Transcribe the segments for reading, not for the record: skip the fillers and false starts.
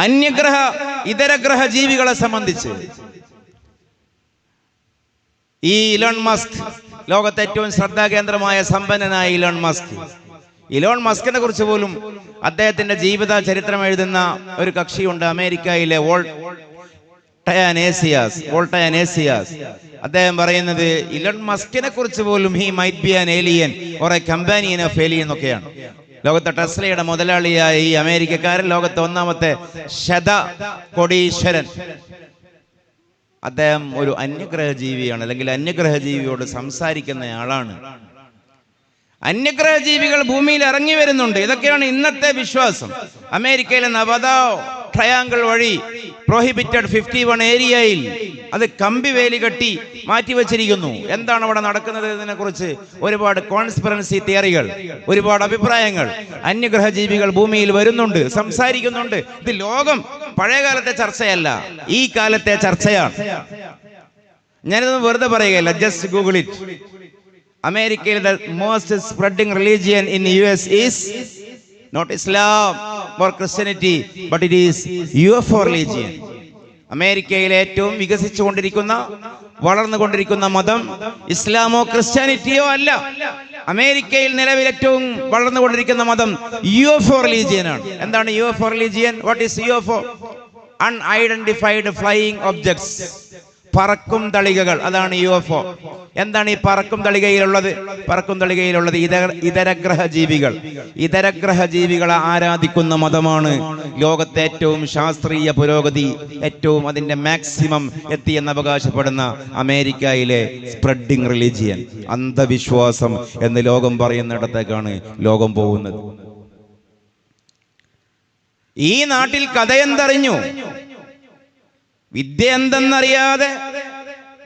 അന്യഗ്രഹ ഇതരഗ്രഹ ജീവികളെ സംബന്ധിച്ച് ഈ ഇലോൺ മസ്ക്, ലോകത്തെ ഏറ്റവും ശ്രദ്ധാകേന്ദ്രമായ സമ്പന്നനായ ഇലോൺ മസ്കിനെ കുറിച്ച് പോലും അദ്ദേഹത്തിന്റെ ജീവിത ചരിത്രം എഴുതുന്ന ഒരു കക്ഷിയുണ്ട് അമേരിക്കയിലെ വോൾട്ടയാനേസിയാസ്. അദ്ദേഹം പറയുന്നത് ഇലോൺ മസ്കിനെ കുറിച്ച് പോലും he might be an alien or A companion of alien എന്നൊക്കെയാണ്. ലോകത്തെ ടെസ്ലയുടെ മുതലാളിയായ ഈ അമേരിക്കക്കാരൻ, ലോകത്തെ ഒന്നാമത്തെ കോടീശ്വരൻ, അദ്ദേഹം ഒരു അന്യഗ്രഹ ജീവിയാണ്, അല്ലെങ്കിൽ അന്യഗ്രഹ ജീവിയോട് സംസാരിക്കുന്ന ആളാണ്. അന്യഗ്രഹ ജീവികൾ ഭൂമിയിൽ ഇറങ്ങി വരുന്നുണ്ട്. ഇതൊക്കെയാണ് ഇന്നത്തെ വിശ്വാസം. അമേരിക്കയിലെ നവദാ ട്രയാങ്കിൾ വഴി പ്രോഹിബിറ്റഡ് 51 ഏരിയയിൽ അത് കമ്പി വേലി കെട്ടി മാറ്റിവെച്ചിരിക്കുന്നു. എന്താണ് അവിടെ നടക്കുന്നത് എന്നതിനെ കുറിച്ച് ഒരുപാട് കോൺസ്പിറൻസി തിയറികൾ, ഒരുപാട് അഭിപ്രായങ്ങൾ. അന്യഗ്രഹ ജീവികൾ ഭൂമിയിൽ വരുന്നുണ്ട്, സംസാരിക്കുന്നുണ്ട്. ഇത് ലോകം പഴയകാലത്തെ ചർച്ചയല്ല, ഈ കാലത്തെ ചർച്ചയാണ്. ഞാനിതൊന്നും വെറുതെ പറയുകയല്ല, ജസ്റ്റ് ഗൂഗിൾ ഇറ്റ്. അമേരിക്കയിൽ the most spreading religion in US is not Islam or Christianity, but it is UFO religion. അമേരിക്കയിലെ ഏറ്റവും വികസിച്ചുകൊണ്ടിരിക്കുന്ന, വളർന്നുകൊണ്ടിരിക്കുന്ന മതം ഇസ്ലാമോ ക്രിസ്ത്യാനിറ്റിയോ അല്ല. അമേരിക്കയിൽ നിലവിൽ ഏറ്റവും വളർന്നുകൊണ്ടിരിക്കുന്ന മതം UFO റിലീജിയൻ ആണ്. എന്താണ് UFO religion? What is UFO? Unidentified flying objects, പറക്കും തളികകൾ, അതാണ് UFO. എന്താണ് ഈ പറക്കും തളികയിലുള്ളത്? പറക്കും തളികയിലുള്ളത് ഇതരഗ്രഹ ജീവികളെ ആരാധിക്കുന്ന മതമാണ്. ലോകത്തെ ഏറ്റവും ശാസ്ത്രീയ പുരോഗതി, ഏറ്റവും അതിന്റെ മാക്സിമം എത്തിയെന്ന് അവകാശപ്പെടുന്ന അമേരിക്കയിലെ സ്പ്രെഡിംഗ് റിലീജിയൻ, അന്ധവിശ്വാസം എന്ന് ലോകം പറയുന്നിടത്തേക്കാണ് ലോകം പോകുന്നത്. ഈ നാട്ടിൽ കഥയെന്തറിഞ്ഞു, വിദ്യ എന്തെന്നറിയാതെ,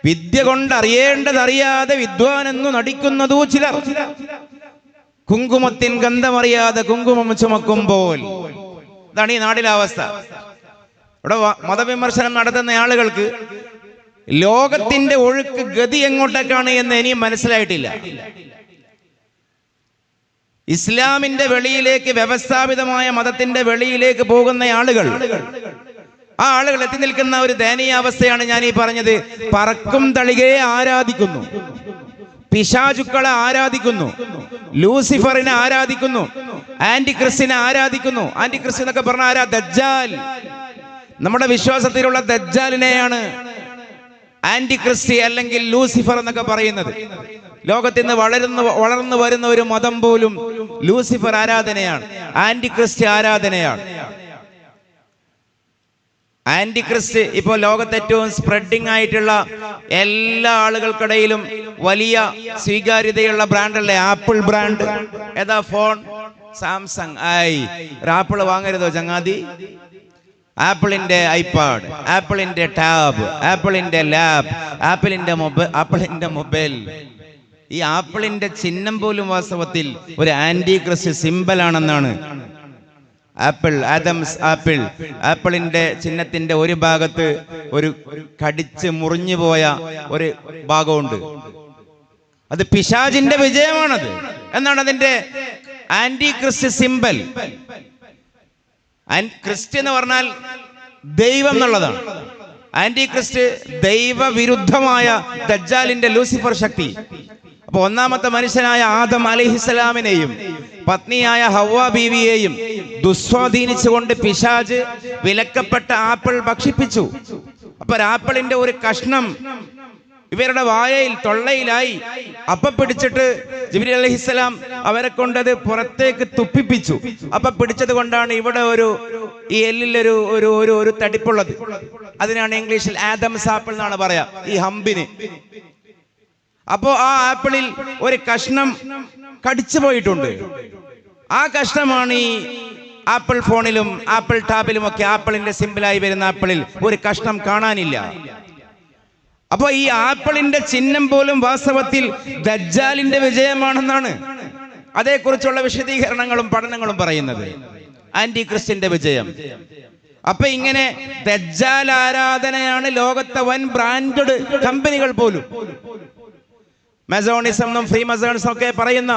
വിദ്യ കൊണ്ടറിയേണ്ടതറിയാതെ വിദ്വാനെന്നു നടിക്കുന്നതൂ ചിലർ. കുങ്കുമത്തിൻ ഗന്ധമറിയാതെ കുങ്കുമം ചുമക്കുമ്പോൾ. ഇതാണ് ഈ നാട്ടിലെ അവസ്ഥ. ഇവിടെ മതവിമർശനം നടത്തുന്ന ആളുകൾക്ക് ലോകത്തിന്റെ ഒഴുക്ക് ഗതി എങ്ങോട്ടേക്കാണ് എന്ന് ഇനിയും മനസ്സിലായിട്ടില്ല. ഇസ്ലാമിന്റെ വെളിയിലേക്ക്, വ്യവസ്ഥാപിതമായ മതത്തിന്റെ വെളിയിലേക്ക് പോകുന്ന ആളുകൾ, ആ ആളുകൾ എത്തി നിൽക്കുന്ന ഒരു ദയനീയാവസ്ഥയാണ് ഞാൻ ഈ പറഞ്ഞത്. പറക്കും തളികയെ ആരാധിക്കുന്നു, പിശാചുക്കളെ ആരാധിക്കുന്നു, ലൂസിഫറിനെ ആരാധിക്കുന്നു, ആന്റിക്രിസ്റ്റിനെ ആരാധിക്കുന്നു. ആന്റിക്രിസ്റ്റ് എന്നൊക്കെ പറഞ്ഞാൽ ആരാ? ദജ്ജാൽ. നമ്മുടെ വിശ്വാസത്തിലുള്ള ദജ്ജാലിനെയാണ് ആന്റിക്രിസ്റ്റ് അല്ലെങ്കിൽ ലൂസിഫർ എന്നൊക്കെ പറയുന്നത്. ലോകത്തിൽ നിന്ന് വളർന്നു വരുന്ന ഒരു മതം പോലും ലൂസിഫർ ആരാധനയാണ്, ആന്റിക്രിസ്റ്റ് ആരാധനയാണ്. ആന്റിക്രിസ്റ്റ് ഇപ്പോൾ ലോകത്ത് ഏറ്റവും സ്പ്രെഡിംഗ് ആയിട്ടുള്ള, എല്ലാ ആളുകൾക്കിടയിലും വലിയ സ്വീകാര്യതയുള്ള ബ്രാൻഡല്ലേ ആപ്പിൾ ബ്രാൻഡ്. ഏതാ? Phone Samsung. ആപ്പിൾ വാങ്ങരുതോ ചങ്ങാതി? ആപ്പിളിന്റെ ഐപാഡ്, ആപ്പിളിന്റെ ടാബ്, ആപ്പിളിന്റെ ലാബ്, ആപ്പിളിന്റെ മൊബൈൽ. ഈ ആപ്പിളിന്റെ ചിഹ്നം പോലും വാസ്തവത്തിൽ ഒരു ആന്റിക്രിസ്റ്റ് സിംബൽ ആണെന്നാണ്. ആപ്പിളിന്റെ ചിഹ്നത്തിന്റെ ഒരു ഭാഗത്ത് ഒരു കടിച്ച് മുറിഞ്ഞു പോയ ഒരു ഭാഗമുണ്ട്. അത് പിശാചിന്റെ വിജയമാണത് എന്നാണ് അതിന്റെ ആന്റിക്രിസ്റ്റ് സിംബൽ. ക്രിസ്റ്റ് എന്ന് പറഞ്ഞാൽ ദൈവം എന്നുള്ളതാണ്. ആന്റിക്രിസ്റ്റ് ദൈവവിരുദ്ധമായ ദജ്ജാലിന്റെ ലൂസിഫർ ശക്തി. അപ്പൊ ഒന്നാമത്തെ മനുഷ്യനായ ആദം അലൈഹിസ്സലാമിനെയും പത്നിയായ ഹവ്വ ബീവിയെയും ദുസ്വാധീനിച്ചുകൊണ്ട് പിശാച് വിലക്കപ്പെട്ട ആപ്പിൾ ഭക്ഷിപ്പിച്ചു. അപ്പൊ ആപ്പിളിന്റെ ഒരു കഷ്ണം ഇവരുടെ വായയിൽ, തൊള്ളയിലായി. അപ്പൊ പിടിച്ചിട്ട് ജിബ്രീൽ അലൈഹിസ്സലാം അവരെ കൊണ്ടത് പുറത്തേക്ക് തുപ്പിപ്പിച്ചു. അപ്പൊ പിടിച്ചത് കൊണ്ടാണ് ഇവിടെ ഈ എല്ലിലൊരു ഒരു തടിപ്പുള്ളത്. അതിനാണ് ഇംഗ്ലീഷിൽ ആദംസ് ആപ്പിൾ എന്നാണ് പറയാ, ഈ ഹമ്പിന്. അപ്പോ ആ ആപ്പിളിൽ ഒരു കഷ്ണം കടിച്ചു പോയിട്ടുണ്ട്. ആ കഷ്ണമാണ് ഈ ആപ്പിൾ ഫോണിലും ആപ്പിൾ ടാബിലും ഒക്കെ ആപ്പിളിന്റെ സിംബലായി വരുന്ന ആപ്പിളിൽ ഒരു കഷ്ണം കാണാനില്ല. അപ്പൊ ഈ ആപ്പിളിന്റെ ചിഹ്നം പോലും വാസ്തവത്തിൽ ദജ്ജാലിന്റെ വിജയമാണെന്നാണ് അതേക്കുറിച്ചുള്ള വിശദീകരണങ്ങളും പഠനങ്ങളും പറയുന്നത്. ആന്റിക്രിസ്റ്റിന്റെ വിജയം. അപ്പൊ ഇങ്ങനെ ദജ്ജാൽ ആരാധനയാണ് ലോകത്തെ വൻ ബ്രാൻഡഡ് കമ്പനികൾ പോലും. മസോണിസം, ഫ്രീ മസോണിസം ഒക്കെ പറയുന്ന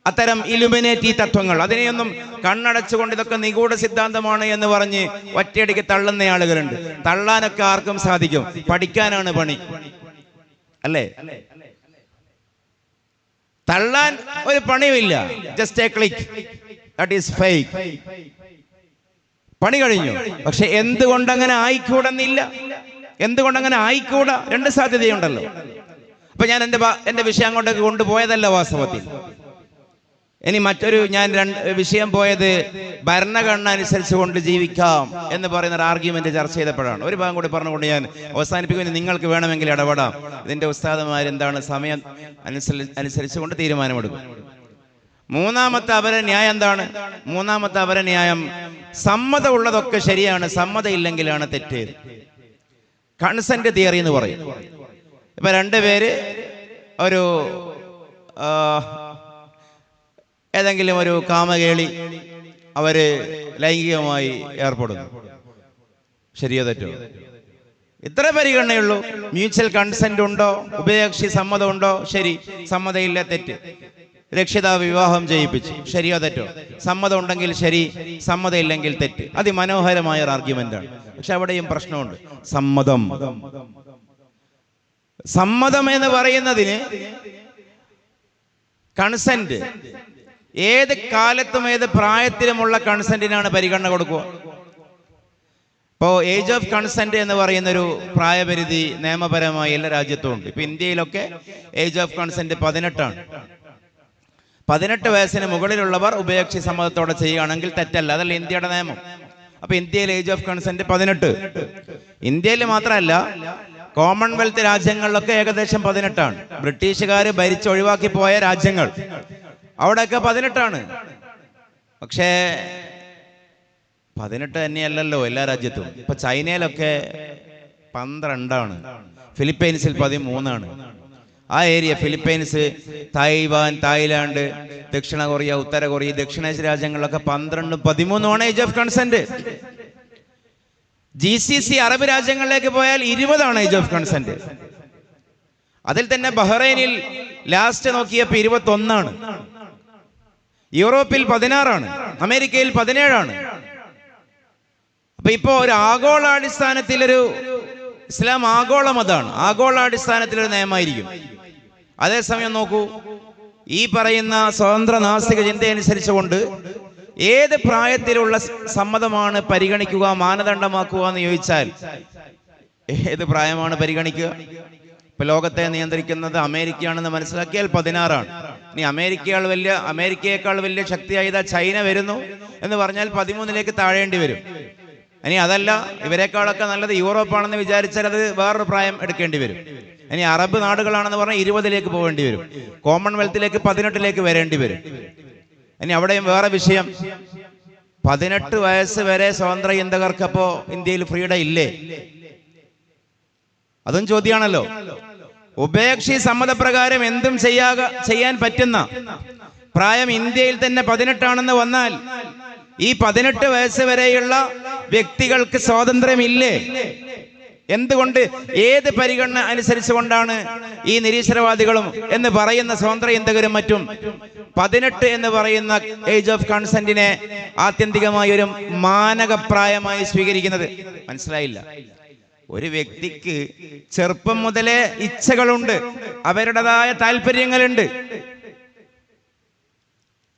അത്തരം ഇലുമിനേറ്റി തത്വങ്ങൾ, അതിനെയൊന്നും കണ്ണടച്ചുകൊണ്ട് ഇതൊക്കെ നിഗൂഢ സിദ്ധാന്തമാണ് എന്ന് പറഞ്ഞ് ഒറ്റയടിക്ക് തള്ളുന്ന ആളുകളുണ്ട്. തള്ളാനൊക്കെ ആർക്കും സാധിക്കും, പഠിക്കാനാണ് പണി, അല്ലേ? തള്ളാൻ ഒരു പണിയുമില്ല. Just a click, that is fake. പണി കഴിഞ്ഞു. പക്ഷെ എന്തുകൊണ്ടങ്ങനെ ആയിക്കൂടെന്നില്ല. എന്തുകൊണ്ടങ്ങനെ ആയിക്കൂടാ? രണ്ട് സാധ്യതയുണ്ടല്ലോ. അപ്പൊ ഞാൻ എന്റെ വിഷയം അങ്ങോട്ടേക്ക് കൊണ്ടുപോയതല്ല വാസ്തവത്തിൽ. ഇനി മറ്റൊരു ഞാൻ വിഷയം പോയത് ഭരണഘടന അനുസരിച്ച് കൊണ്ട് ജീവിക്കാം എന്ന് പറയുന്ന ഒരു ആർഗ്യുമെന്റ് ചർച്ച ചെയ്തപ്പോഴാണ്. ഒരു ഭാഗം കൂടി പറഞ്ഞുകൊണ്ട് ഞാൻ അവസാനിപ്പിക്കുന്നത്. നിങ്ങൾക്ക് വേണമെങ്കിൽ ഇടപെടാം. ഇതിന്റെ ഉസ്താദുമാരെന്താണ് സമയം അനുസരിച്ച് കൊണ്ട് തീരുമാനമെടുക്കും. മൂന്നാമത്തെ അവരെ ന്യായം എന്താണ്? മൂന്നാമത്തെ അവരെ ന്യായം, സമ്മതം ഉള്ളതൊക്കെ ശരിയാണ്, സമ്മതം ഇല്ലെങ്കിലാണ് തെറ്റ്. കൺസെന്റ് തിയറി എന്ന് പറയും. ഇപ്പൊ രണ്ടുപേര് ഒരു ഏതെങ്കിലും ഒരു കാമകേളി അവര് ലൈംഗികമായി ഏർപ്പെടുന്നു. ശരിയോ തെറ്റോ? ഇത്ര പരിഗണനയുള്ളൂ. മ്യൂച്വൽ കൺസെന്റ് ഉണ്ടോ, ഉഭയകക്ഷി സമ്മതം ഉണ്ടോ? ശരി. സമ്മതമില്ല, തെറ്റ്. രക്ഷിതാവ് വിവാഹം ചെയ്യിപ്പിച്ചു. ശരിയോ തെറ്റോ? സമ്മതം ഉണ്ടെങ്കിൽ ശരി, സമ്മതം ഇല്ലെങ്കിൽ തെറ്റ്. അതിമനോഹരമായ ഒരു ആർഗ്യുമെന്റാണ്. പക്ഷെ അവിടെയും പ്രശ്നമുണ്ട്. സമ്മതം എന്ന് പറയുന്നതിന് കൺസെന്റ് ഏത് കാലത്തും ഏത് പ്രായത്തിലുമുള്ള കൺസെന്റിനാണ് പരിഗണന കൊടുക്കുക. ഇപ്പോൾ ഏജ് ഓഫ് കൺസെന്റ് എന്ന് പറയുന്നൊരു പ്രായപരിധി നിയമപരമായി എല്ലാ രാജ്യത്തും ഉണ്ട്. ഇപ്പൊ ഇന്ത്യയിലൊക്കെ ഏജ് ഓഫ് കൺസെന്റ് 18 ആണ്. 18 വയസ്സിന് മുകളിലുള്ളവർ ഉഭയകക്ഷി സമ്മതത്തോടെ ചെയ്യുകയാണെങ്കിൽ തെറ്റല്ല. അതല്ല ഇന്ത്യയുടെ നിയമം. അപ്പൊ ഇന്ത്യയിൽ ഏജ് ഓഫ് കൺസെന്റ് 18. ഇന്ത്യയിൽ മാത്രമല്ല, കോമൺവെൽത്ത് രാജ്യങ്ങളിലൊക്കെ ഏകദേശം 18 ആണ്. ബ്രിട്ടീഷുകാർ ഭരിച്ചൊഴിവാക്കി പോയ രാജ്യങ്ങൾ അവിടെയൊക്കെ 18 ആണ്. പക്ഷേ 18 തന്നെയല്ലല്ലോ എല്ലാ രാജ്യത്തും. ഇപ്പൊ ചൈനയിലൊക്കെ 12 ആണ്. ഫിലിപ്പൈൻസിൽ 13 ആണ്. ആ ഏരിയ ഫിലിപ്പൈൻസ്, തായ്വാൻ, തായ്ലാൻഡ്, ദക്ഷിണ കൊറിയ, ഉത്തര കൊറിയ, ദക്ഷിണേഷ്യ രാജ്യങ്ങളിലൊക്കെ 12, 13 ആണ് age of consent. GCC Arab രാജ്യങ്ങളിലേക്ക് പോയാൽ 20 ആണ് ഏജ് ഓഫ് കൺസെന്റ്. അതിൽ തന്നെ ബഹ്റൈനിൽ ലാസ്റ്റ് നോക്കിയപ്പോൾ 21 ആണ്. യൂറോപ്പിൽ 16 ആണ്. അമേരിക്കയിൽ 17 ആണ്. അപ്പൊ ഇപ്പോ ഒരു ആഗോളാടിസ്ഥാനത്തിലൊരു ഇസ്ലാം ആഗോള മതമാണ്. ആഗോളാടിസ്ഥാനത്തിലൊരു നിയമമായിരിക്കും. അതേസമയം നോക്കൂ, ഈ പറയുന്ന സ്വതന്ത്ര നാസ്തിക ചിന്തയനുസരിച്ചുകൊണ്ട് ഏത് പ്രായത്തിലുള്ള സമ്മതമാണ് പരിഗണിക്കുക, മാനദണ്ഡമാക്കുക എന്ന് ചോദിച്ചാൽ ഏത് പ്രായമാണ് പരിഗണിക്കുക? ഇപ്പൊ ലോകത്തെ നിയന്ത്രിക്കുന്നത് അമേരിക്കയാണെന്ന് മനസ്സിലാക്കിയാൽ 16 ആണ്. ഇനി അമേരിക്കയേക്കാൾ വലിയ ശക്തിയായ ചൈന വരുന്നു എന്ന് പറഞ്ഞാൽ 13ലേക്ക് താഴേണ്ടി വരും. ഇനി അതല്ല, ഇവരെക്കാളൊക്കെ നല്ലത് യൂറോപ്പാണെന്ന് വിചാരിച്ചാൽ അത് വേറൊരു പ്രായം എടുക്കേണ്ടി വരും. ഇനി അറബ് നാടുകളാണെന്ന് പറഞ്ഞാൽ 20ലേക്ക് പോകേണ്ടി വരും. കോമൺവെൽത്തിലേക്ക് 18ലേക്ക് വരേണ്ടി വരും. ഇനി അവിടെയും വേറെ വിഷയം, 18 വയസ്സ് വരെ സ്വതന്ത്ര ചിന്തകർക്കപ്പോ ഇന്ത്യയിൽ ഫ്രീഡം ഇല്ലേ? അതും ചോദ്യമാണല്ലോ. ഉഭയകക്ഷി സമ്മതപ്രകാരം എന്തും ചെയ്യാൻ പറ്റുന്ന പ്രായം ഇന്ത്യയിൽ തന്നെ 18 ആണെന്ന് വന്നാൽ ഈ 18 വയസ്സ് വരെയുള്ള വ്യക്തികൾക്ക് സ്വാതന്ത്ര്യമില്ലേ? എന്തുകൊണ്ട്? ഏത് പരിഗണന അനുസരിച്ചുകൊണ്ടാണ് ഈ നിരീശ്വരവാദികളും എന്ന് പറയുന്ന സ്വതന്ത്ര ചിന്തകരും മറ്റും 18 എന്ന് പറയുന്ന ഏജ് ഓഫ് കൺസെന്റിനെ ആത്യന്തികമായി ഒരു മാനകപ്രായമായി സ്വീകരിക്കുന്നത്? മനസ്സിലായില്ല. ഒരു വ്യക്തിക്ക് ചെറുപ്പം മുതലേ ഇച്ഛകളുണ്ട്, അവരുടേതായ താല്പര്യങ്ങളുണ്ട്.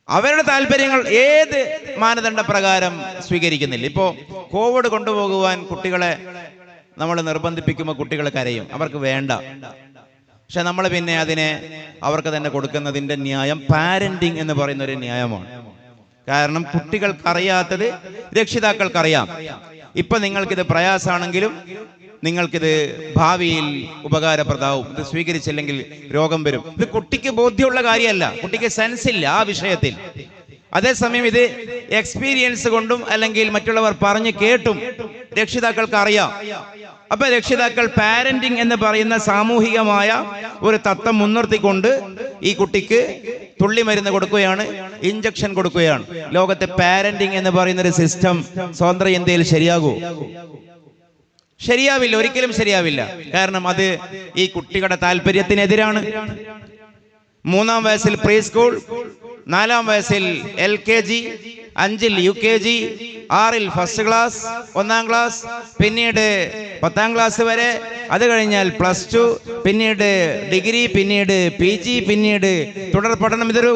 അവരുടെ താല്പര്യങ്ങൾ ഏത് മാനദണ്ഡ പ്രകാരം സ്വീകരിക്കുന്നില്ല. ഇപ്പോ കോവിഡ് കൊണ്ടുപോകുവാൻ കുട്ടികളെ നമ്മൾ നിർബന്ധിപ്പിക്കുമ്പോൾ കുട്ടികൾ കരയും, അവർക്ക് വേണ്ട. പക്ഷെ നമ്മൾ പിന്നെ അതിനെ അവർക്ക് തന്നെ കൊടുക്കുന്നതിന്റെ ന്യായം പാരന്റിങ് എന്ന് പറയുന്ന ഒരു ന്യായമാണ്. കാരണം കുട്ടികൾക്കറിയാത്തത് രക്ഷിതാക്കൾക്കറിയാം. ഇപ്പൊ നിങ്ങൾക്കിത് പ്രയാസമാണെങ്കിലും നിങ്ങൾക്കിത് ഭാവിയിൽ ഉപകാരപ്രദമാവും. ഇത് സ്വീകരിച്ചില്ലെങ്കിൽ രോഗം വരും. ഇത് കുട്ടിക്ക് ബോധ്യമുള്ള കാര്യമല്ല, കുട്ടിക്ക് സെൻസ് ഇല്ല ആ വിഷയത്തിൽ. അതേസമയം ഇത് എക്സ്പീരിയൻസ് കൊണ്ടും അല്ലെങ്കിൽ മറ്റുള്ളവർ പറഞ്ഞു കേട്ടും രക്ഷിതാക്കൾക്ക് അറിയാം. അപ്പൊ രക്ഷിതാക്കൾ പാരന്റിങ് എന്ന് പറയുന്ന സാമൂഹികമായ ഒരു തത്വം മുൻനിർത്തിക്കൊണ്ട് ഈ കുട്ടിക്ക് തുള്ളിമരുന്ന് കൊടുക്കുകയാണ്, ഇഞ്ചക്ഷൻ കൊടുക്കുകയാണ്. ലോകത്തെ പാരന്റിങ് എന്ന് പറയുന്ന ഒരു സിസ്റ്റം സ്വതന്ത്ര ഇന്ത്യയിൽ ശരിയാകൂ? ശരിയാവില്ല, ഒരിക്കലും ശരിയാവില്ല. കാരണം അത് ഈ കുട്ടികളുടെ താല്പര്യത്തിനെതിരാണ്. 3-ാം വയസ്സിൽ പ്രീ സ്കൂൾ, 4-ാം വയസ്സിൽ LKG, 5-ൽ UKG, 6-ൽ ഫസ്റ്റ് ക്ലാസ്, 1-ാം ക്ലാസ്, പിന്നീട് 10-ാം ക്ലാസ് വരെ, അത് കഴിഞ്ഞാൽ +2, പിന്നീട് ഡിഗ്രി, പിന്നീട് PG, പിന്നീട് തുടർ പഠനം. ഇതൊരു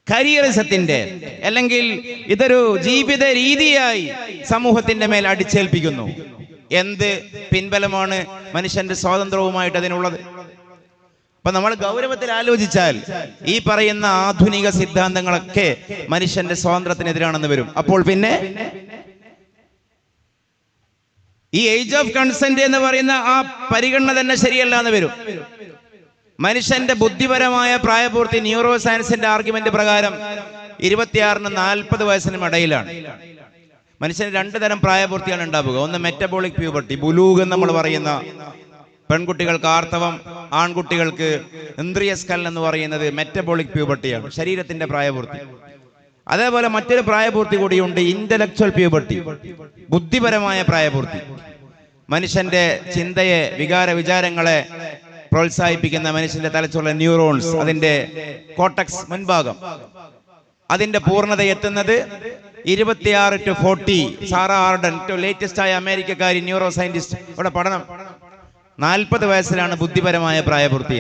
കരിയറിസത്തിന്റെ അല്ലെങ്കിൽ ഇതൊരു ജീവിത രീതിയായി സമൂഹത്തിന്റെ മേൽ അടിച്ചേൽപ്പിക്കുന്നു. എന്ത് പിൻബലമാണ് മനുഷ്യന്റെ സ്വാതന്ത്ര്യവുമായിട്ട് അതിനുള്ളത്? അപ്പൊ നമ്മൾ ഗൗരവത്തിൽ ആലോചിച്ചാൽ ഈ പറയുന്ന ആധുനിക സിദ്ധാന്തങ്ങളൊക്കെ മനുഷ്യന്റെ സ്വാതന്ത്ര്യത്തിനെതിരാണെന്ന് വരും. അപ്പോൾ പിന്നെ ഈ ഏജ് ഓഫ് കൺസെന്റ് എന്ന് പറയുന്ന ആ പരിഗണന തന്നെ ശരിയല്ല എന്ന് വരും. മനുഷ്യന്റെ ബുദ്ധിപരമായ പ്രായപൂർത്തി ന്യൂറോ സയൻസിന്റെ ആർഗ്യുമെന്റ് പ്രകാരം 26-നും 40 വയസ്സിനും ഇടയിലാണ്. മനുഷ്യന് 2 തരം പ്രായപൂർത്തിയാണ് ഉണ്ടാവുക. ഒന്ന് മെറ്റബോളിക് പ്യൂബർട്ടി, ബുലൂഗ് എന്ന് നമ്മൾ പറയുന്ന, പെൺകുട്ടികൾക്ക് ആർത്തവം, ആൺകുട്ടികൾക്ക് ഇന്ദ്രിയസ്കൽ എന്ന് പറയുന്നത് മെറ്റബോളിക് പ്യൂബർട്ടിയാണ്, ശരീരത്തിന്റെ പ്രായപൂർത്തി. അതേപോലെ മറ്റൊരു പ്രായപൂർത്തി കൂടിയുണ്ട്, ഇന്റലക്ച്വൽ പ്യൂബർട്ടി, ബുദ്ധിപരമായ പ്രായപൂർത്തി. മനുഷ്യന്റെ ചിന്തയെ, വിചാരങ്ങളെ പ്രോത്സാഹിപ്പിക്കുന്ന മനുഷ്യന്റെ തലച്ചോറിലെ ന്യൂറോൺസ്, അതിന്റെ കോട്ടക്സ് മുൻഭാഗം, അതിന്റെ പൂർണ്ണത എത്തുന്നത് 26 to 40. സാറ ആർഡൻ, ലേറ്റസ്റ്റ് ആയ അമേരിക്കക്കാരി ന്യൂറോ സയന്റിസ്റ്റ്, ഇവിടെ പഠനം 40 വയസ്സിലാണ് ബുദ്ധിപരമായ പ്രായപൂർത്തി.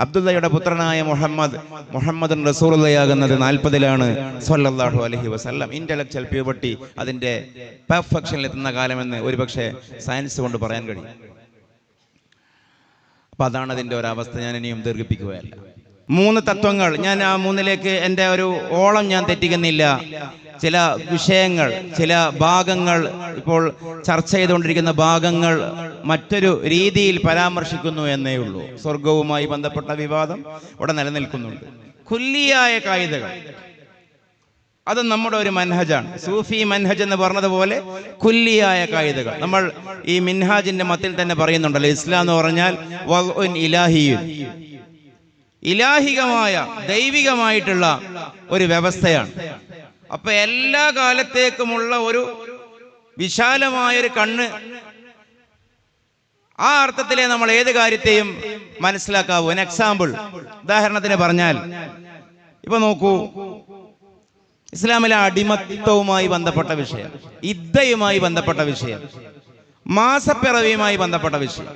അബ്ദുള്ളയുടെ പുത്രനായ മുഹമ്മദ് റസൂലുള്ളയാകുന്നത് 40-ലാണ് സ്വല്ലല്ലാഹു അലൈഹി വസല്ലം. ഇന്റലക്ച്വൽ പ്യൂബർട്ടി അതിന്റെ പെർഫെക്ഷനിൽ എത്തുന്ന കാലമെന്ന് ഒരുപക്ഷെ സയൻസ് കൊണ്ട് പറയാൻ കഴിയും. അപ്പൊ അതാണ് അതിന്റെ ഒരവസ്ഥ. ഞാൻ ഇനിയും ദീർഘിപ്പിക്കുകയല്ല. 3 തത്വങ്ങൾ, ഞാൻ ആ 3ലേക്ക് എൻ്റെ ഒരു ഓളം ഞാൻ തെറ്റിക്കുന്നില്ല. ചില വിഷയങ്ങൾ, ചില ഭാഗങ്ങൾ, ഇപ്പോൾ ചർച്ച ചെയ്തുകൊണ്ടിരിക്കുന്ന ഭാഗങ്ങൾ മറ്റൊരു രീതിയിൽ പരാമർശിക്കുന്നു എന്നേ ഉള്ളൂ. സ്വർഗവുമായി ബന്ധപ്പെട്ട വിവാദം ഇവിടെ നിലനിൽക്കുന്നുണ്ട്. കുല്ലിയായ കായികകൾ, അത് നമ്മുടെ ഒരു മൻഹജാണ്. സൂഫി മൻഹജ് എന്ന് പറഞ്ഞതുപോലെ കുല്ലിയായ കായികകൾ. നമ്മൾ ഈ മിൻഹാജിന്റെ മത്തിൽ തന്നെ പറയുന്നുണ്ടല്ലോ, ഇസ്ലാം എന്ന് പറഞ്ഞാൽ വദ്ഉൻ ഇലാഹിയുൻ, ഇലാഹികമായ ദൈവികമായിട്ടുള്ള ഒരു വ്യവസ്ഥയാണ്. അപ്പൊ എല്ലാ കാലത്തേക്കുമുള്ള ഒരു വിശാലമായൊരു കണ്ണ്, ആ അർത്ഥത്തിലെ നമ്മൾ ഏത് കാര്യത്തെയും മനസ്സിലാക്കാവൂ. ഒരു എക്സാമ്പിൾ, ഉദാഹരണത്തിന് പറഞ്ഞാൽ, ഇപ്പൊ നോക്കൂ, ഇസ്ലാമിലെ അടിമത്തവുമായി ബന്ധപ്പെട്ട വിഷയം, ഇദ്ദയുമായി ബന്ധപ്പെട്ട വിഷയം, മാസപ്പിറവിയുമായി ബന്ധപ്പെട്ട വിഷയം.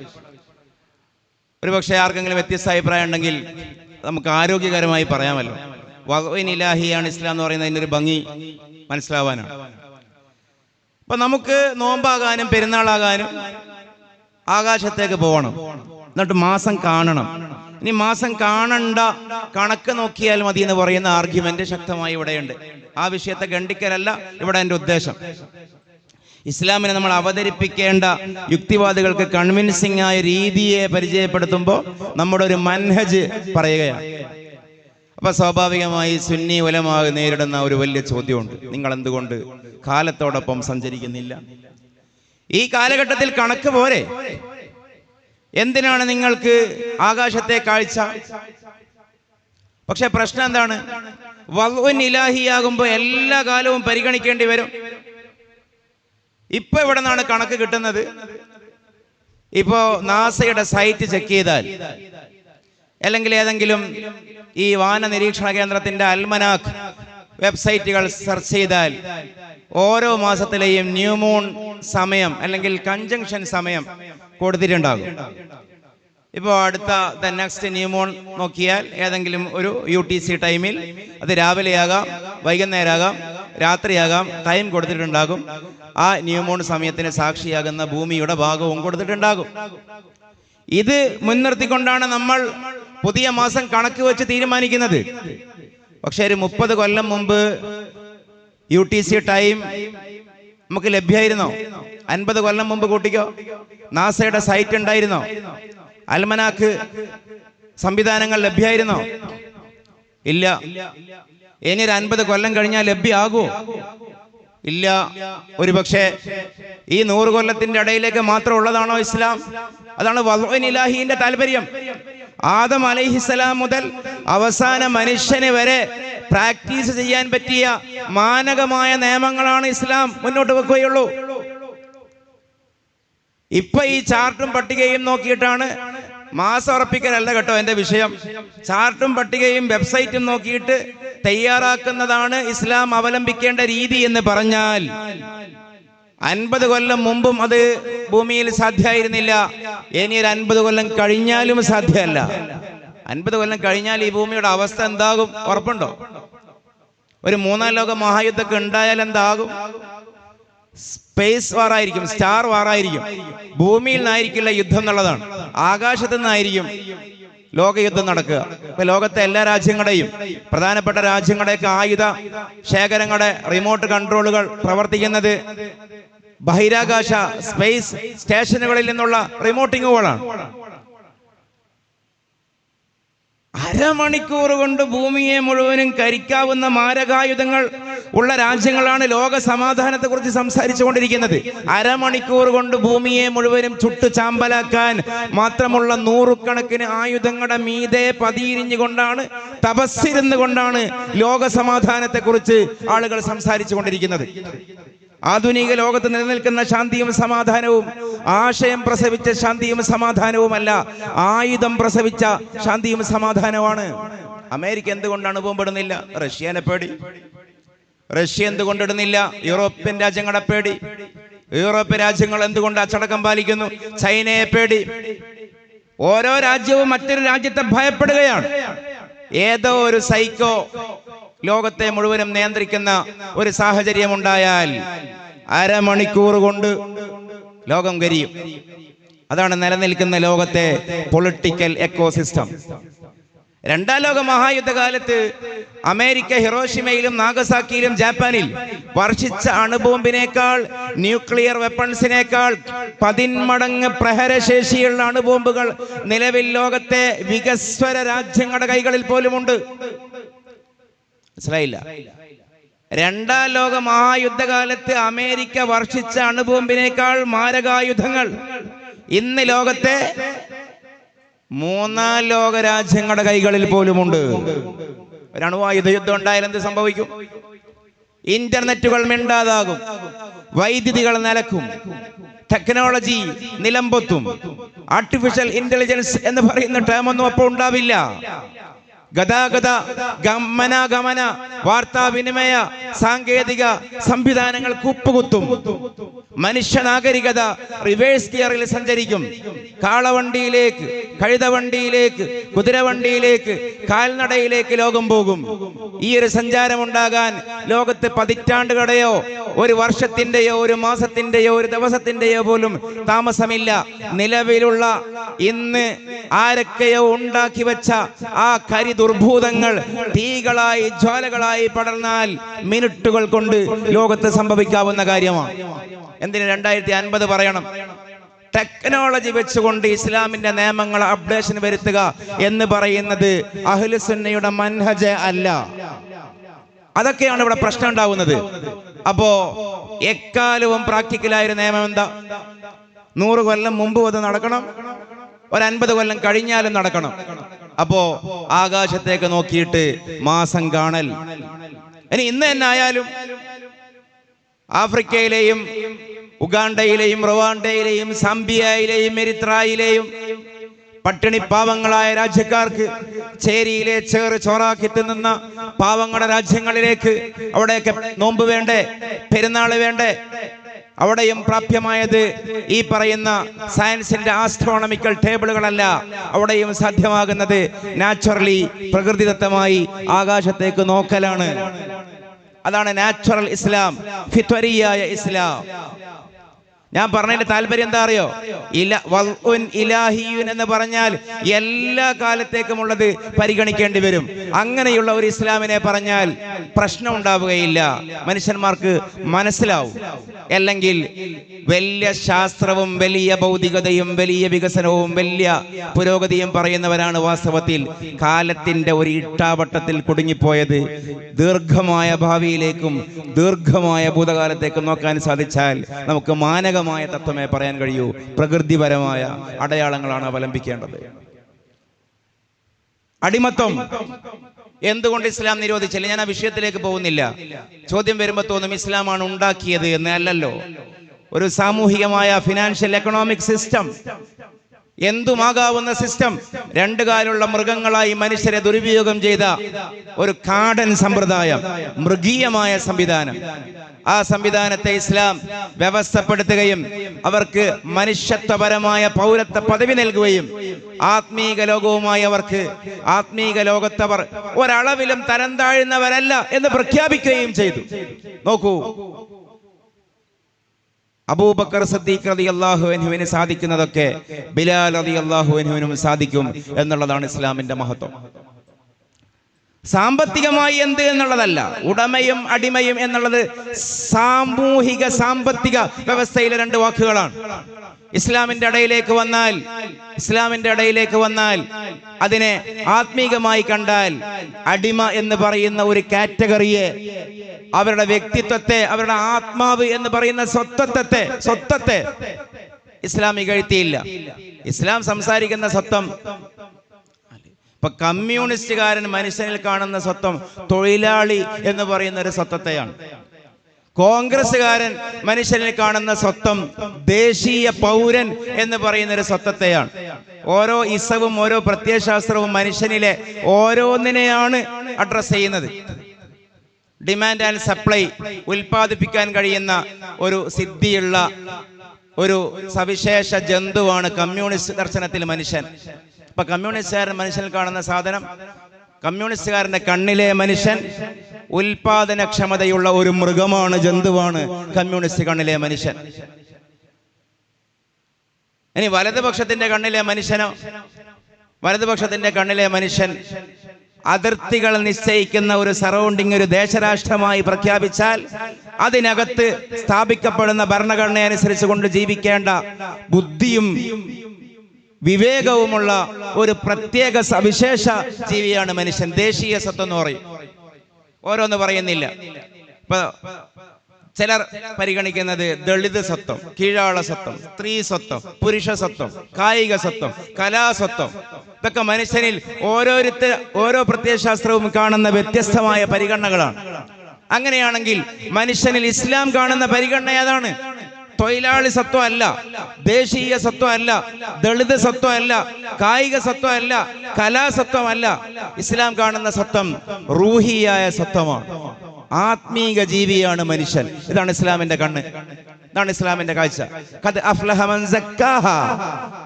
ഒരുപക്ഷെ ആർക്കെങ്കിലും വ്യത്യസ്ത അഭിപ്രായം ഉണ്ടെങ്കിൽ നമുക്ക് ആരോഗ്യകരമായി പറയാമല്ലോ. വദ്ഉൻ ഇലാഹിയാണ് ഇസ്ലാം എന്ന് പറയുന്നത്. അതിൻ്റെ ഒരു ഭംഗി മനസ്സിലാവാനാണ്. അപ്പൊ നമുക്ക് നോമ്പാകാനും പെരുന്നാളാകാനും ആകാശത്തേക്ക് പോകണം, എന്നിട്ട് മാസം കാണണം. ഇനി മാസം കാണണ്ട, കണക്ക് നോക്കിയാൽ മതി എന്ന് പറയുന്ന ആർഗ്യുമെന്റ് ശക്തമായി ഇവിടെയുണ്ട്. ആ വിഷയത്തെ ഖണ്ഡിക്കലല്ല ഇവിടെ എൻ്റെ ഉദ്ദേശം. ഇസ്ലാമിനെ നമ്മൾ അവതരിപ്പിക്കേണ്ട യുക്തിവാദികൾക്ക് കൺവിൻസിംഗ് ആയ രീതിയെ പരിചയപ്പെടുത്തുമ്പോൾ നമ്മുടെ ഒരു മൻഹജ് പറയുകയാണ്. അപ്പൊ സ്വാഭാവികമായി സുന്നി ഉലമാ നേരിടുന്ന ഒരു വലിയ ചോദ്യമുണ്ട്, നിങ്ങൾ എന്തുകൊണ്ട് കാലത്തോടൊപ്പം സഞ്ചരിക്കുന്നില്ല? ഈ കാലഘട്ടത്തിൽ കണക്ക് പോരെ? എന്തിനാണ് നിങ്ങൾക്ക് ആകാശത്തെ കാഴ്ച? പക്ഷെ പ്രശ്നം എന്താണ്? വദ്ഉൻ ഇലാഹിയാകുമ്പോൾ എല്ലാ കാലവും പരിഗണിക്കേണ്ടി വരും. ഇപ്പൊ എവിടെ നിന്നാണ് കണക്ക് കിട്ടുന്നത്? ഇപ്പോ നാസയുടെ സൈറ്റ് ചെക്ക് ചെയ്താൽ, അല്ലെങ്കിൽ ഏതെങ്കിലും ഈ വാന നിരീക്ഷണ കേന്ദ്രത്തിന്റെ അൽമനാഖ് വെബ്സൈറ്റുകൾ സെർച്ച് ചെയ്താൽ ഓരോ മാസത്തിലെയും ന്യൂമൂൺ സമയം അല്ലെങ്കിൽ കൺജങ്ഷൻ സമയം കൊടുത്തിട്ടുണ്ടാകും. ഇപ്പോൾ അടുത്ത നെക്സ്റ്റ് ന്യൂമൂൺ നോക്കിയാൽ ഏതെങ്കിലും ഒരു UTC ടൈമിൽ, അത് രാവിലെയാകാം, വൈകുന്നേരമാകാം, രാത്രിയാകാം, ടൈം കൊടുത്തിട്ടുണ്ടാകും. ആ ന്യൂമൂൺ സമയത്തിന് സാക്ഷിയാകുന്ന ഭൂമിയുടെ ഭാഗവും കൊടുത്തിട്ടുണ്ടാകും. ഇത് മുൻനിർത്തിക്കൊണ്ടാണ് നമ്മൾ പുതിയ മാസം കണക്ക് വെച്ച് തീരുമാനിക്കുന്നത്. പക്ഷെ ഒരു 30 കൊല്ലം മുമ്പ് UTC ടൈം നമുക്ക് ലഭ്യമായിരുന്നോ? 50 കൊല്ലം മുമ്പ് കൂട്ടിക്കോ, നാസയുടെ സൈറ്റ് ഉണ്ടായിരുന്നോ? അൽമനാക്ക് സംവിധാനങ്ങൾ ലഭ്യമായിരുന്നോ? ഇല്ല. ഇനി ഒരു 50 കൊല്ലം കഴിഞ്ഞാൽ ലഭ്യമാകുമോ? ഇല്ല. ഒരു പക്ഷേ ഈ 100 കൊല്ലത്തിന്റെ ഇടയിലേക്ക് മാത്രം ഉള്ളതാണോ ഇസ്ലാം? അതാണ് വദ്ഉൻ ഇലാഹിന്റെ താല്പര്യം. ആദം അലൈഹിസ്സലാം മുതൽ അവസാന മനുഷ്യന് വരെ പ്രാക്ടീസ് ചെയ്യാൻ പറ്റിയ മാനകമായ നിയമങ്ങളാണ് ഇസ്ലാം മുന്നോട്ട് വെക്കുകയുള്ളൂ. ഇപ്പൊ ഈ ചാർട്ടും പട്ടികയും നോക്കിയിട്ടാണ് മാസം ഉറപ്പിക്കലല്ല കേട്ടോ എൻ്റെ വിഷയം. ചാർട്ടും പട്ടികയും വെബ്സൈറ്റും നോക്കിയിട്ട് തയ്യാറാക്കുന്നതാണ് ഇസ്ലാം അവലംബിക്കേണ്ട രീതി എന്ന് പറഞ്ഞാൽ 50 കൊല്ലം മുമ്പും അത് ഭൂമിയിൽ സാധ്യമായിരുന്നില്ല. ഇനി ഒരു 50 കൊല്ലം കഴിഞ്ഞാലും സാധ്യമല്ല. 50 കൊല്ലം കഴിഞ്ഞാൽ ഈ ഭൂമിയുടെ അവസ്ഥ എന്താകും ഉറപ്പുണ്ടോ? ഒരു 3ാം ലോക മഹായുദ്ധമൊക്കെ ഉണ്ടായാൽ എന്താകും? സ്പേസ് വാറായിരിക്കും, സ്റ്റാർ വാറായിരിക്കും. ഭൂമിയിൽ നിന്നായിരിക്കില്ല യുദ്ധം എന്നുള്ളതാണ്, ആകാശത്തു നിന്നായിരിക്കും ലോകയുദ്ധം നടക്കുക. ഇപ്പൊ ലോകത്തെ എല്ലാ രാജ്യങ്ങളുടെയും പ്രധാനപ്പെട്ട രാജ്യങ്ങളുടെയൊക്കെ ആയുധ ശേഖരങ്ങളുടെ റിമോട്ട് കൺട്രോളുകൾ പ്രവർത്തിക്കുന്നത് ബഹിരാകാശ സ്പേസ് സ്റ്റേഷനുകളിൽ നിന്നുള്ള റിമോട്ടിങ്ങുകളാണ്. അരമണിക്കൂർ കൊണ്ട് ഭൂമിയെ മുഴുവനും കരിക്കാവുന്ന മാരകായുധങ്ങൾ ഉള്ള രാജ്യങ്ങളാണ് ലോക സമാധാനത്തെ കുറിച്ച് സംസാരിച്ചു കൊണ്ടിരിക്കുന്നത്. അരമണിക്കൂർ കൊണ്ട് ഭൂമിയെ മുഴുവനും ചുട്ടു ചാമ്പലാക്കാൻ മാത്രമുള്ള 100 കണക്കിന് ആയുധങ്ങളുടെ മീതെ പതിയിരിഞ്ഞുകൊണ്ടാണ്, തപസ്സിരുന്നു കൊണ്ടാണ് ലോക സമാധാനത്തെ കുറിച്ച് ആളുകൾ സംസാരിച്ചു കൊണ്ടിരിക്കുന്നത്. ആധുനിക ലോകത്ത് നിലനിൽക്കുന്ന ശാന്തിയും സമാധാനവും ആശയം പ്രസവിച്ച ശാന്തിയും സമാധാനവുമല്ല, ആയുധം പ്രസവിച്ച ശാന്തിയും സമാധാനവുമാണ്. അമേരിക്ക എന്തുകൊണ്ടാണ് ബോംബിടുന്നില്ല? റഷ്യനെ പേടി. റഷ്യ എന്തുകൊണ്ടിടുന്നില്ല? യൂറോപ്യൻ രാജ്യങ്ങളെ പേടി. യൂറോപ്യൻ രാജ്യങ്ങൾ എന്തുകൊണ്ട് അച്ചടക്കം പാലിക്കുന്നു? ചൈനയെ പേടി. ഓരോ രാജ്യവും മറ്റൊരു രാജ്യത്തെ ഭയപ്പെടുകയാണ്. ഏതോ ഒരു സൈക്കോ ലോകത്തെ മുഴുവനും നിയന്ത്രിക്കുന്ന ഒരു സാഹചര്യം ഉണ്ടായാൽ അരമണിക്കൂർ കൊണ്ട് ലോകം കരിയും. അതാണ് നിലനിൽക്കുന്ന ലോകത്തെ പൊളിറ്റിക്കൽ എക്കോസിസ്റ്റം. 2ാം ലോക മഹായുദ്ധകാലത്ത് അമേരിക്ക ഹിറോഷിമയിലും നാഗസാക്കിയിലും ജപ്പാനിൽ വർഷിച്ച അണുബോംബിനേക്കാൾ, ന്യൂക്ലിയർ വെപ്പൺസിനേക്കാൾ 10 മടങ്ങ് പ്രഹരശേഷിയുള്ള അണുബോംബുകൾ നിലവിൽ ലോകത്തെ വികസ്വര രാജ്യങ്ങളുടെ കൈകളിൽ പോലുമുണ്ട്. മനസ്സിലായില്ല? 2ാം ലോക മഹായുദ്ധകാലത്ത് അമേരിക്ക വർഷിച്ച അണുബോംബിനേക്കാൾ മാരകായുധങ്ങൾ ഇന്ന് ലോകത്തെ 3ാം ലോക രാജ്യങ്ങളുടെ കൈകളിൽ പോലുമുണ്ട്. ഒരു അണുവായുധ യുദ്ധം ഉണ്ടായാൽ എന്ത് സംഭവിക്കും? ഇന്റർനെറ്റുകൾ മിണ്ടാതാകും, വൈദ്യുതികൾ നിലക്കും, ടെക്നോളജി നിലംപൊത്തും. ആർട്ടിഫിഷ്യൽ ഇന്റലിജൻസ് എന്ന് പറയുന്ന ടേമൊന്നും അപ്പോൾ ഉണ്ടാവില്ല. ഗതാഗത ഗമനാഗമന വാർത്താവിനിമയ സാങ്കേതിക സംവിധാനങ്ങൾ കുപ്പുകുത്തും. മനുഷ്യ നാഗരികത റിവേഴ്സ് ഗിയറിൽ സഞ്ചരിക്കും. കാളവണ്ടിയിലേക്ക്, കഴുതവണ്ടിയിലേക്ക്, കുതിരവണ്ടിയിലേക്ക്, കാൽനടയിലേക്ക് ലോകം പോകും. ഈ ഒരു സഞ്ചാരം ഉണ്ടാകാൻ ലോകത്ത് പതിറ്റാണ്ടുകളുടെയോ ഒരു വർഷത്തിന്റെയോ ഒരു മാസത്തിന്റെയോ ഒരു ദിവസത്തിന്റെയോ പോലും താമസമില്ല. നിലവിലുള്ള ഇന്ന് ആരൊക്കെയോ ഉണ്ടാക്കി വെച്ച ആ കരി ദുർഭൂതങ്ങൾ തീകളായി ജ്വാലകളായി പടർന്നാൽ മിനിറ്റുകൾ കൊണ്ട് ലോകത്ത് സംഭവിക്കാവുന്ന കാര്യമാണ്. എന്തിന് 2050 പറയണം? ടെക്നോളജി വെച്ചുകൊണ്ട് ഇസ്ലാമിന്റെ നിയമങ്ങൾ അപ്ഡേഷൻ വരുത്തുക എന്ന് പറയുന്നത് അഹ്ലുസുന്നയുടെ മൻഹജ് അല്ല. അതൊക്കെയാണ് ഇവിടെ പ്രശ്നം ഉണ്ടാവുന്നത്. അപ്പോ എക്കാലവും പ്രാക്ടിക്കലായ നിയമം എന്താ? 100 കൊല്ലം മുമ്പ് അത് നടക്കണം, ഒരു 50 കൊല്ലം കഴിഞ്ഞാലും നടക്കണം. അപ്പോ ആകാശത്തേക്ക് നോക്കിയിട്ട് മാസം കാണൽ. ഇനി ഇന്ന് തന്നെ ആയാലും ആഫ്രിക്കയിലെയും ഉഗാണ്ടയിലെയും റുവാണ്ടയിലെയും സാംബിയയിലെയും എരിത്രായിലെയും പട്ടിണി പാവങ്ങളായ രാജ്യക്കാർക്ക് ചേരിയിലെ ചേറ് ചോറാക്കി തിന്നുന്ന പാവങ്ങളുടെ രാജ്യങ്ങളിലേക്ക് അവിടെയൊക്കെ നോമ്പ് വേണ്ടേ, പെരുന്നാൾ വേണ്ടേ? അവിടെയും പ്രാപ്യമായത് ഈ പറയുന്ന സയൻസിന്റെ ആസ്ട്രോണമിക്കൽ ടേബിളുകളല്ല. അവിടെയും സാധ്യമാകുന്നത് നാച്ചുറലി, പ്രകൃതിദത്തമായി ആകാശത്തേക്ക് നോക്കലാണ്. അതാണ് നാച്ചുറൽ ഇസ്ലാം, ഫിത്വരിയായ ഇസ്ലാം. ഞാൻ പറഞ്ഞതിന്റെ താല്പര്യം എന്താ അറിയോ? ഇലാഹിയുൻ എന്ന് പറഞ്ഞാൽ എല്ലാ കാലത്തേക്കുമുള്ളത് പരിഗണിക്കേണ്ടി വരും. അങ്ങനെയുള്ള ഒരു ഇസ്ലാമിനെ പറഞ്ഞാൽ പ്രശ്നം ഉണ്ടാവുകയില്ല, മനുഷ്യന്മാർക്ക് മനസ്സിലാവും. അല്ലെങ്കിൽ വലിയ ശാസ്ത്രവും വലിയ ഭൗതികതയും വലിയ വികസനവും വലിയ പുരോഗതിയും പറയുന്നവരാണ് വാസ്തവത്തിൽ കാലത്തിന്റെ ഒരു ഇട്ടാവട്ടത്തിൽ കുടുങ്ങിപ്പോയത്. ദീർഘമായ ഭാവിയിലേക്കും ദീർഘമായ ഭൂതകാലത്തേക്കും നോക്കാൻ സാധിച്ചാൽ നമുക്ക് മാനക തത്വമേ പറയാൻ കഴിയൂ. പ്രകൃതിപരമായ അടയാളങ്ങളാണ് അവലംബിക്കേണ്ടത്. അടിമത്തം എന്തുകൊണ്ട് ഇസ്ലാം നിരോധിച്ചില്ല? ഞാൻ ആ വിഷയത്തിലേക്ക് പോകുന്നില്ല. ചോദ്യം വരുമ്പോൾ തോന്നും ഇസ്ലാമാണ് ഉണ്ടാക്കിയത് എന്ന്. അല്ലല്ലോ. ഒരു സാമൂഹികമായ ഫിനാൻഷ്യൽ എക്കണോമിക് സിസ്റ്റം എന്തുമാകാവുന്ന സിസ്റ്റം രണ്ടു കാലുള്ള മൃഗങ്ങളായി മനുഷ്യരെ ദുരുപയോഗം ചെയ്ത ഒരു കാടൻ സമ്പ്രദായം, മൃഗീയമായ സംവിധാനം. ആ സംവിധാനത്തെ ഇസ്ലാം വ്യവസ്ഥപ്പെടുത്തുകയും അവർക്ക് മനുഷ്യത്വപരമായ പൗരത്വ പദവി നൽകുകയും ആത്മീക ലോകവുമായി അവർക്ക് ആത്മീക ലോകത്തവർ ഒരളവിലും തരം താഴുന്നവരല്ല എന്ന് പ്രഖ്യാപിക്കുകയും ചെയ്തു. നോക്കൂ, അബൂബക്കർ സിദ്ദീഖ് റളിയല്ലാഹു അൻഹുവിന് സാധിക്കുന്നതൊക്കെ ബിലാൽ റളിയല്ലാഹു അൻഹുവിനും സാധിക്കും എന്നുള്ളതാണ് ഇസ്ലാമിന്റെ മഹത്വം. സാമ്പത്തികമായി എന്ത് എന്നുള്ളതല്ല, ഉടമയും അടിമയും എന്നുള്ളത് സാമൂഹിക സാമ്പത്തിക വ്യവസ്ഥയിലെ രണ്ട് വാക്കുകളാണ്. ഇസ്ലാമിന്റെ ഇടയിലേക്ക് വന്നാൽ അതിനെ ആത്മീകമായി കണ്ടാൽ അടിമ എന്ന് പറയുന്ന ഒരു കാറ്റഗറിയെ, അവരുടെ വ്യക്തിത്വത്തെ, അവരുടെ ആത്മാവ് എന്ന് പറയുന്ന സ്വത്വത്തെ ഇസ്ലാം ഇകഴ്ത്തിയില്ല. ഇസ്ലാം സംസാരിക്കുന്ന സ്വത്വം, ഇപ്പൊ കമ്മ്യൂണിസ്റ്റുകാരൻ മനുഷ്യനിൽ കാണുന്ന സ്വത്വം തൊഴിലാളി എന്ന് പറയുന്ന ഒരു സ്വത്വത്തെയാണ്. കോൺഗ്രസ്സുകാരൻ മനുഷ്യനിൽ കാണുന്ന സ്വത്വം ദേശീയ പൗരൻ എന്ന് പറയുന്ന ഒരു സ്വത്വത്തെയാണ്. ഓരോ ഇസവും ഓരോ പ്രത്യയശാസ്ത്രവും മനുഷ്യനിലെ ഓരോന്നിനെയാണ് അഡ്രസ് ചെയ്യുന്നത്. ഡിമാൻഡ് ആൻഡ് സപ്ലൈ ഉൽപ്പാദിപ്പിക്കാൻ കഴിയുന്ന ഒരു സിദ്ധിയുള്ള ഒരു സവിശേഷ ജന്തുവാണ് കമ്മ്യൂണിസ്റ്റ് ദർശനത്തിൽ മനുഷ്യൻ. ഇപ്പൊ കമ്മ്യൂണിസ്റ്റുകാരൻ മനുഷ്യനിൽ കാണുന്ന സാധനം, കമ്മ്യൂണിസ്റ്റുകാരന്റെ കണ്ണിലെ മനുഷ്യൻ ഉൽപാദനക്ഷമതയുള്ള ഒരു മൃഗമാണ്, ജന്തുവാണ് കമ്മ്യൂണിസ്റ്റ് കണ്ണിലെ മനുഷ്യൻ. ഇനി വലതുപക്ഷത്തിന്റെ കണ്ണിലെ മനുഷ്യൻ അതിർത്തികൾ നിശ്ചയിക്കുന്ന ഒരു സറൗണ്ടിങ്, ഒരു ദേശരാഷ്ട്രമായി പ്രഖ്യാപിച്ചാൽ അതിനകത്ത് സ്ഥാപിക്കപ്പെടുന്ന ഭരണഘടന അനുസരിച്ച് കൊണ്ട് ജീവിക്കേണ്ട ബുദ്ധിയും വിവേകവുമുള്ള ഒരു പ്രത്യേക സവിശേഷ ജീവിയാണ് മനുഷ്യൻ. ദേശീയ സ്വത്വം എന്ന് പറയും. ഓരോന്ന് പറയുന്നില്ല. ഇപ്പൊ ചിലർ പരിഗണിക്കുന്നത് ദളിത് സ്വത്വം, കീഴാള സ്വത്വം, സ്ത്രീ സ്വത്വം, പുരുഷ സ്വത്വം, കായിക സ്വത്വം, കലാസ്വത്വം. ഇതൊക്കെ മനുഷ്യനിൽ ഓരോ പ്രത്യയശാസ്ത്രവും കാണുന്ന വ്യത്യസ്തമായ പരിഗണനകളാണ്. അങ്ങനെയാണെങ്കിൽ മനുഷ്യനിൽ ഇസ്ലാം കാണുന്ന പരിഗണന ഏതാണ്? തൊഴിലാളി സ്വത്വം അല്ല, ദേശീയ സ്വത്വം അല്ല, ദളിത് സ്വത്വം അല്ല, കായിക സ്വത്വം അല്ല, കലാസ്വത്വം അല്ല. ഇസ്ലാം കാണുന്ന സ്വത്വം റൂഹിയായ സ്വത്വമാണ്. ആത്മീക ജീവിയാണ് മനുഷ്യൻ. ഇതാണ് ഇസ്ലാമിന്റെ കണ്ണ്, ഇതാണ് ഇസ്ലാമിന്റെ കാഴ്ച. ഖദ് അഫ്ലഹ മൻ സക്കാഹ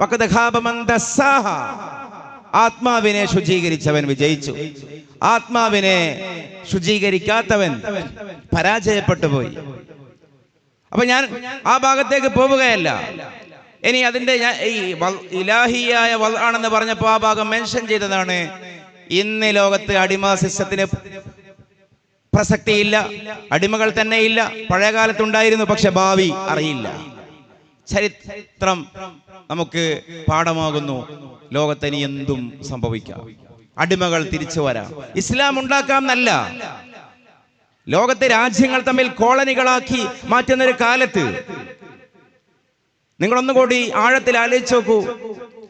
വഖദ് ഖാബ മൻ ദസ്സാഹ. ആത്മാവിനെ ശുചീകരിച്ചവൻ വിജയിച്ചു, ആത്മാവിനെ ശുചീകരിക്കാത്തവൻ പരാജയപ്പെട്ടു പോയി. അപ്പൊ ഞാൻ ആ ഭാഗത്തേക്ക് പോവുകയല്ല. ഇനി അതിന്റെ ഈ ഇലാഹിയായ ആണെന്ന് പറഞ്ഞപ്പോൾ ആ ഭാഗം മെൻഷൻ ചെയ്തതാണ്. ഇന്ന് ലോകത്ത് അടിമ സിസ്റ്റത്തിന് പ്രസക്തിയില്ല, അടിമകൾ തന്നെ ഇല്ല. പഴയ കാലത്തുണ്ടായിരുന്നു, പക്ഷെ ഭാവി അറിയില്ല. ചരിത്രം നമുക്ക് പാഠമാകുന്നു. ലോകത്തിന് എന്തും സംഭവിക്കാം, അടിമകൾ തിരിച്ചു വരാം. ഇസ്ലാം ഉണ്ടാക്കാം എന്നല്ല, ലോകത്തെ രാജ്യങ്ങൾ തമ്മിൽ കോളനികളാക്കി മാറ്റുന്ന ഒരു കാലത്ത് നിങ്ങളൊന്നുകൂടി ആഴത്തിൽ ആലോചിച്ച് നോക്കൂ.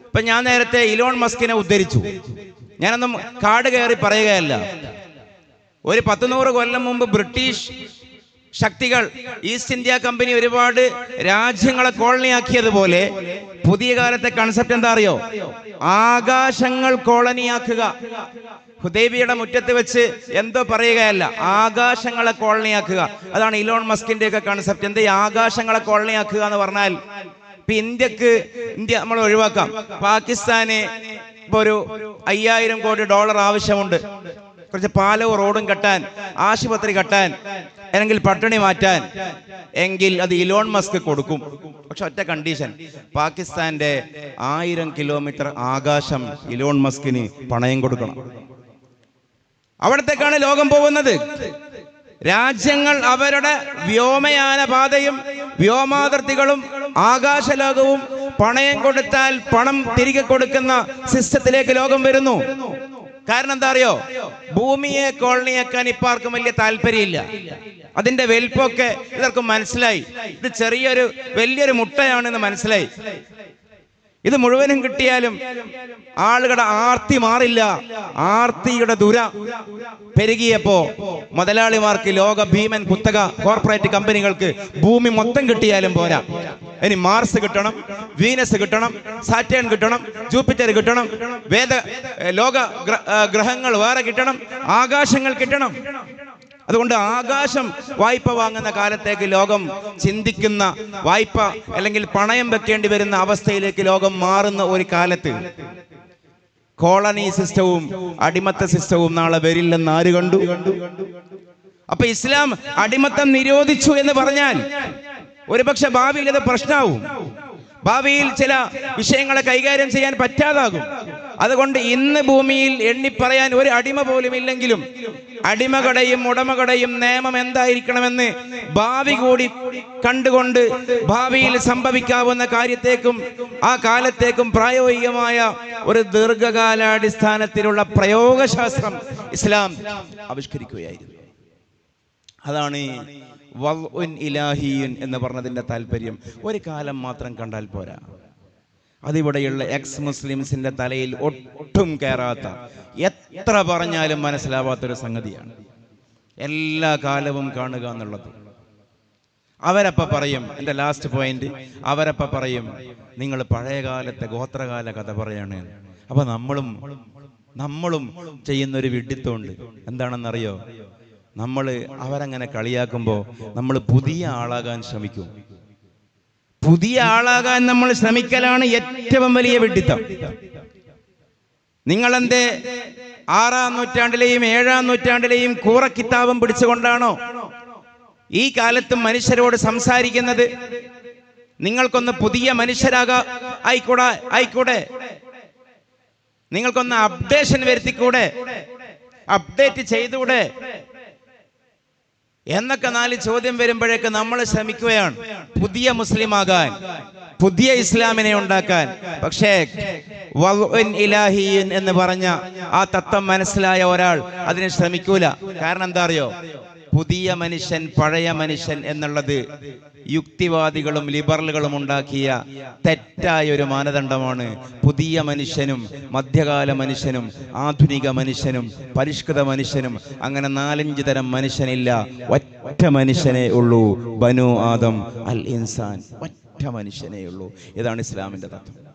ഇപ്പൊ ഞാൻ നേരത്തെ ഇലോൺ മസ്കിനെ ഉദ്ധരിച്ചു. ഞാനൊന്നും കാട് കയറി പറയുകയല്ല. ഒരു 100 കൊല്ലം മുമ്പ് ബ്രിട്ടീഷ് ശക്തികൾ, ഈസ്റ്റ് ഇന്ത്യ കമ്പനി ഒരുപാട് രാജ്യങ്ങളെ കോളനിയാക്കിയതുപോലെ പുതിയ കാലത്തെ കൺസെപ്റ്റ് എന്താ അറിയോ? ആകാശങ്ങൾ കോളനിയാക്കുക. ഹുദൈബിയുടെ മുറ്റത്ത് വെച്ച് എന്തോ പറയുകയല്ല, ആകാശങ്ങളെ കോളനിയാക്കുക. അതാണ് ഇലോൺ മസ്കിന്റെ ഒക്കെ കൺസെപ്റ്റ്. എന്ത് ആകാശങ്ങളെ കോളനിയാക്കുക എന്ന് പറഞ്ഞാൽ, ഇപ്പൊ ഇന്ത്യ നമ്മൾ ഒഴിവാക്കാം. പാകിസ്ഥാന് ഇപ്പൊ ഒരു $5000 കോടി ആവശ്യമുണ്ട്. കുറച്ച് പാലവും റോഡും കെട്ടാൻ, ആശുപത്രി കെട്ടാൻ, അല്ലെങ്കിൽ പട്ടിണി മാറ്റാൻ. എങ്കിൽ അത് ഇലോൺ മസ്ക് കൊടുക്കും. പക്ഷെ ഒറ്റ കണ്ടീഷൻ, പാകിസ്ഥാന്റെ 1000 കിലോമീറ്റർ ആകാശം ഇലോൺ മസ്കിന് പണയം കൊടുക്കണം. അവിടത്തേക്കാണ് ലോകം പോകുന്നത്. രാജ്യങ്ങൾ അവരുടെ വ്യോമയാന പാതയും വ്യോമാതിർത്തികളും ആകാശലോകവും പണയം കൊടുത്താൽ പണം തിരികെ കൊടുക്കുന്ന സിസ്റ്റത്തിലേക്ക് ലോകം വരുന്നു. കാരണം എന്താ അറിയോ? ഭൂമിയെ കോളനിയാക്കാൻ ഇപ്പൊ ആർക്കും വലിയ താല്പര്യമില്ല. അതിന്റെ വലിപ്പമൊക്കെ ഇവർക്ക് മനസ്സിലായി. ഇത് വലിയൊരു മുട്ടയാണെന്ന് മനസ്സിലായി. ഇത് മുഴുവനും കിട്ടിയാലും ആളുകളുടെ ആർത്തി മാറില്ല. ആർത്തിയുടെ ദുര പെരുകിയപ്പോ മുതലാളിമാർക്ക് ലോക ഭീമൻ കുത്തക കോർപ്പറേറ്റ് കമ്പനികൾക്ക് ഭൂമി മൊത്തം കിട്ടിയാലും പോരാ. ഇനി മാർസ് കിട്ടണം, വീനസ് കിട്ടണം, സാറ്റേൺ കിട്ടണം, ജൂപ്പിറ്റർ കിട്ടണം, ലോക ഗ്രഹങ്ങൾ വേറെ കിട്ടണം, ആകാശങ്ങൾ കിട്ടണം. അതുകൊണ്ട് ആകാശം വായ്പ വാങ്ങുന്ന കാലത്തേക്ക് ലോകം ചിന്തിക്കുന്ന, വായ്പ അല്ലെങ്കിൽ പണയം വെക്കേണ്ടി വരുന്ന അവസ്ഥയിലേക്ക് ലോകം മാറുന്ന ഒരു കാലത്ത് കോളനി സിസ്റ്റവും അടിമത്ത സിസ്റ്റവും നാളെ വരില്ലെന്ന് ആര് കണ്ടു? അപ്പൊ ഇസ്ലാം അടിമത്തം നിരോധിച്ചു എന്ന് പറഞ്ഞാൽ ഒരുപക്ഷെ ഭാവിയിൽ ഇത് പ്രശ്നമാവും. ഭാവിയിൽ ചില വിഷയങ്ങളെ കൈകാര്യം ചെയ്യാൻ പറ്റാതാകും. അതുകൊണ്ട് ഇന്ന് ഭൂമിയിൽ എണ്ണിപ്പറയാൻ ഒരു അടിമ പോലും ഇല്ലെങ്കിലും അടിമകളുടെയും ഉടമകളുടെയും നിയമം എന്തായിരിക്കണമെന്ന് ഭാവി കൂടി കണ്ടുകൊണ്ട് ഭാവിയിൽ സംഭവിക്കാവുന്ന കാര്യത്തേക്കും ആ കാലത്തേക്കും പ്രായോഗികമായ ഒരു ദീർഘകാലാടിസ്ഥാനത്തിലുള്ള പ്രയോഗശാസ്ത്രം ഇസ്ലാം ആവിഷ്കരിക്കുകയായിരുന്നു. അതാണ് ഇലാഹിയുൻ എന്ന് പറഞ്ഞതിന്റെ താല്പര്യം. ഒരു കാലം മാത്രം കണ്ടാൽ പോരാ. അതിവിടെയുള്ള എക്സ് മുസ്ലിംസിന്റെ തലയിൽ ഒട്ടും കയറാത്ത, എത്ര പറഞ്ഞാലും മനസ്സിലാവാത്തൊരു സംഗതിയാണ് എല്ലാ കാലവും കാണുക എന്നുള്ളത്. അവരപ്പ പറയും, എൻ്റെ ലാസ്റ്റ് പോയിന്റ്, അവരപ്പ പറയും നിങ്ങൾ പഴയ കാലത്തെ ഗോത്രകാല കഥ പറയാണ്. അപ്പൊ നമ്മളും ചെയ്യുന്നൊരു വിഡ്ഢിത്തമുണ്ട്. എന്താണെന്നറിയോ? അവരങ്ങനെ കളിയാക്കുമ്പോൾ നമ്മൾ പുതിയ ആളാകാൻ ശ്രമിക്കും. പുതിയ ആളാകാൻ നമ്മൾ ശ്രമിക്കലാണ് ഏറ്റവും വലിയ വിഡ്ഢിത്തം. നിങ്ങളെന്തേ 6-ാം നൂറ്റാണ്ടിലെയും 7-ാം നൂറ്റാണ്ടിലെയും കൂറക്കിത്താബും പിടിച്ചുകൊണ്ടാണോ ഈ കാലത്തും മനുഷ്യരോട് സംസാരിക്കുന്നത്? നിങ്ങൾക്കൊന്ന് പുതിയ ആയിക്കൂടെ? നിങ്ങൾക്കൊന്ന് അപ്ഡേഷൻ വരുത്തിക്കൂടെ? അപ്ഡേറ്റ് ചെയ്തുകൂടെ എന്നൊക്കെ 4 ചോദ്യം വരുമ്പോഴേക്ക് നമ്മൾ ശ്രമിക്കുകയാണ് പുതിയ മുസ്ലിമാകാൻ, പുതിയ ഇസ്ലാമിനെ ഉണ്ടാക്കാൻ. പക്ഷേ ഇലാഹിയൻ എന്ന് പറഞ്ഞ ആ തത്വം മനസ്സിലായ ഒരാൾ അതിന് ശ്രമിക്കൂല. കാരണം എന്താ അറിയോ? പുതിയ മനുഷ്യൻ, പഴയ മനുഷ്യൻ എന്നുള്ളത് യുക്തിവാദികളും ലിബറലുകളും ഉണ്ടാക്കിയ തെറ്റായ ഒരു മാനദണ്ഡമാണ്. പുതിയ മനുഷ്യനും മധ്യകാല മനുഷ്യനും ആധുനിക മനുഷ്യനും പരിഷ്കൃത മനുഷ്യനും അങ്ങനെ 4-5 തരം മനുഷ്യനില്ല. ഒറ്റ മനുഷ്യനേ ഉള്ളൂ, ബനു ആദം അൽ ഇൻസാൻ. ഒറ്റ മനുഷ്യനേ ഉള്ളൂ. ഇതാണ് ഇസ്ലാമിന്റെ തത്വം.